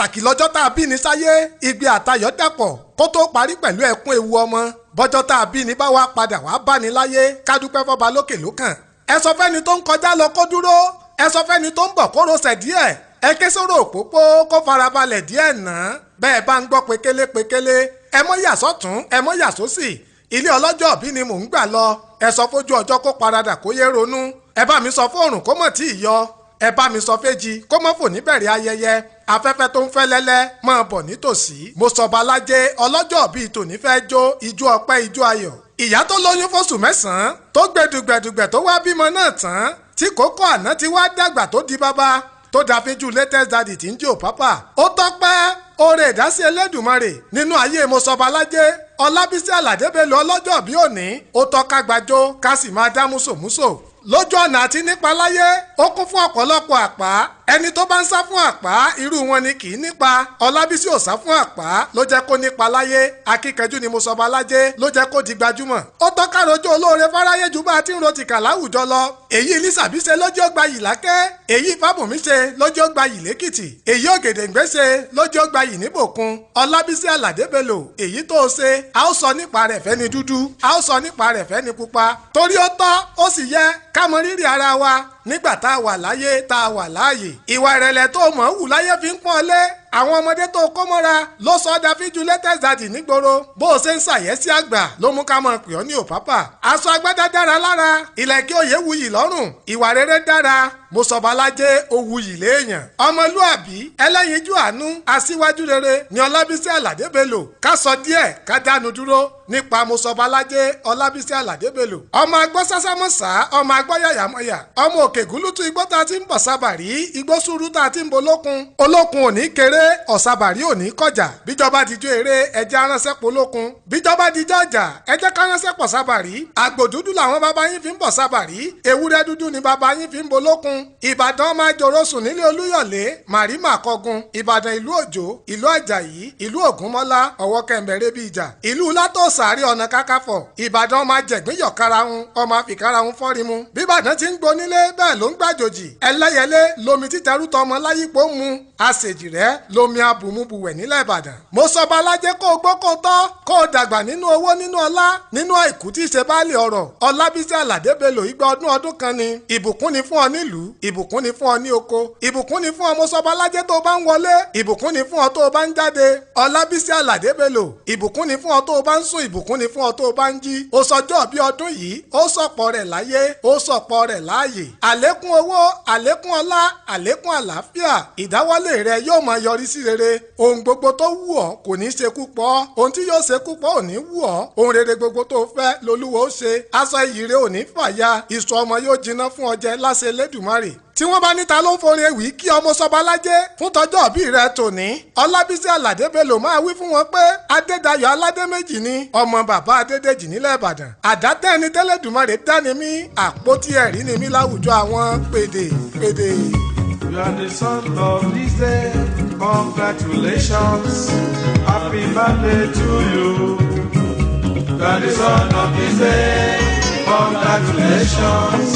pàtàkì lọ́jọ́ tá a bí ni sáyé igbe àtayọ̀ dàpọ̀ kó tó parí pẹ̀lú ẹkún ewu ọmọ bọ́jọ́ tá a bí ni bá wá padà wá bá ni láyé ká dúpẹ́ fọba lókè lókàn. ẹ sọ fẹ́ni tó ń kọjá lọ kó dúró, ẹ sọ fẹ́ni tó ń bọ̀ kó rọsẹ̀ díẹ̀, ẹ ké sóró òpópó kó farabalẹ̀ díẹ̀ ná. bẹ́ẹ̀ bá ń gbọ́ pékélé pékélé ẹ mọ́ yà sọ́tún ẹ mọ́ yà sósì, ilé ọlọ́jọ́ bí ni mò ń gbà lọ. ẹ sọ fójú ọjọ́ kó paradà kó yé ronú, ẹ bá mi sọ fóòrùn kó mọ̀ tí ì yọ, ẹ bá mi sọ fèjì kó mọ́ fò níbẹ̀rẹ̀ ayẹyẹ, afẹ́fẹ́ tó ń fẹ́ lẹ́lẹ́ máa bọ̀ nítòsí. mo sọ balájé ọlọ́jọ́ bíi tòní fẹ́ jó ijó ọpẹ́ ijó ayọ̀. ìyá tó lóyún fóṣù mẹ́sàn-án tó gbẹdùgbẹdùgbẹ tó wá bímọ náà tán tí kókó àná ti wá dàgbà tó di bàbá tó dàfíjú latest daddy tí ń jẹ́ òpápà. ó tọ́pẹ́ oore ìdásí Elédùmarè nínú ayé mo sọ balájé Ọlábísí Àlàdé Bello ọlọ́jọ́ bí òní ó tọ́ka gbàjó ká sì máa dá músòmúsò lójú ọ̀nà àti nípa láyé. ó kún fún ọ̀pọ̀lọpọ̀ àpá, ẹni tó bá ń sá fún àpá irú wọn ni kì í nípa. Ọlábísí ò sá fún àpá ló jẹ́ kó nípa láyé, akíkanjú ni mo sọ balájé ló jẹ́ kó di gbajúmọ̀. ó tọ́ka rojú olóore fáráyé ju bá a ti ń ro tìkà láwùjọ lọ. èyí Lísàbí ṣe lójú ó gbayì lákẹ́, èyí Fábùnmí ṣe lójú ó gbayì lẹ́kìtì, èyí Ògèdèngbé ṣe lójú ó gbayì níbòkun. Ọlábísí Àlàdé Bello èyí tó o ṣe a ó sọ nípa rẹ̀ fẹ́ni dúdú, a ó sọ nípa rẹ̀ fẹ́ni pupa, torí ó tọ́ ó sì yẹ ká mọ rírì ara wa nígbà tá a wà láyé tá a wà láàyè. ìwà ìrẹ̀lẹ̀ tó mọ̀ ọ́ wù láyé fi ń pọ́n lé àwọn ọmọdé tó kó mọ́ra ló sọ dàfíjú latest daddy nígboro. bó o ṣe ń ṣàyẹ́sí àgbà ló mú ká mọ̀ pè ọ́ ní òpápà. aṣọ agbádá dára lára, ìlẹ̀kẹ̀ òye wuyì lọ́rùn, ìwà rere dára, mo sọ balájé ó wuyì léèyàn. ọmọlúàbí ẹlẹ́yinjú àánú aṣíwájú rere ni Ọlábísí Àlàdé Bello. ká sọ díẹ̀ ká dánu dúró nípa mo sọ balájé Ọlábísí Àlàdé Bello. ọmọ agbọ́ sásámọ́sá, ọmọ agbọ́ yàyàmọ́yà, ọmọ òkè gúlútú igbó tá a ti ń bọ̀ sábàrí, igbó sùúrù tá a ti ń bolókun. olókun ò ní kéré ọ̀sàbàrí ò ní kọjá, bíjọba dijọ́ eré ẹjẹ́ aránṣẹ́ polókun, bíjọba dijọ́ ọjà ẹjẹ́ káránṣẹ́ pọ̀ sábàrí. àgbò dúdú làwọn bàbá yín fi ń bọ̀ sábàrí, ewúrẹ́ dúdú ni bàbá yín fi ń bolókun. ìbàdàn máa jòrò sùn nílé olúyọ̀lé màrímà kọgun, ìbàdàn ìlú òjò, ìlú àjàyí, ìlú ògúnmọ́lá ọwọ́ kẹ̀mbẹ̀rẹ̀ bí ìjà, ìlú látòsàárì ọ̀nà kákáfọ̀, ìbàdàn máa jẹ̀gbín yọ̀ karahun ọmọ àfikárahun fọ́rimu. bíbàdàn ti ń gbonílé bẹ́ẹ̀ ló ń gbàjòjì, ẹlẹ́yẹlé lomi títẹrú tọmọ láyípo mu, àṣejì rẹ̀ lomi abùmùbùwẹ̀ nílẹ̀ ìbàdàn. mo sọ balájé kó o gbọ́ kó o tọ́ kó o dàgbà nínú owó nínú ọlá nínú àìkú tí í ṣe báàlì ọ̀rọ̀. Ọlábísí Àlàdé Bello igba ọdún kan ni. ìbùkún ni fún ọ nílùú, ìbùkún ni fún ọ ní oko, ìbùkún ni fún ọ mo sọ balájé tó o bá ń wọlé, ìbùkún ni fún ọ tó o bá ń jáde. Ọlábísí Àlàdé Bello ìbùkún ni fún ọ tó o bá ń sùn, ìbùkún ni fún ọ tó o bá ń jí. ó sọjọ́ bí ọdún yìí ó sọ̀pọ̀ rẹ̀ láyé ó sọ̀pọ̀ rẹ̀ láàyè. àlékún owó, àlékún ọlá, àlékún àlàáfíà, ìdáwọ́lé rẹ yóò máa yọrí sí rere. ohun gbogbo tó wù ọ́ kò ní ṣekú pọ̀, ohun tí yóò ṣekú pọ̀ ò ní wù ọ́. ohun rere gbogbo tó fẹ́ lolúwo ó ṣe. aṣọ iyì rẹ ò ní fàya, ìṣọ́ ọmọ yóò jiná fún ọ jẹ láṣẹ Elédùmarè. tí wọ́n bá níta ló ń forin ewì kí ọmọ sọ balájé fún tọjọ́ òbí rẹ tòní, Ọlábísí Àlàdé Bello máa wí fún wọn pé Adédayọ̀ Aládéméjì ni ọmọ bàbá Adédèjì nílẹ̀ Ìbàdàn. àdátẹ́ ni tẹ́lẹ̀dùmarè dání mí, àpótí ẹ̀rí ni mí láwùjọ àwọn pèdè. You are the son of this day, congratulations, happy birthday to you. You are the son of this day, congratulations.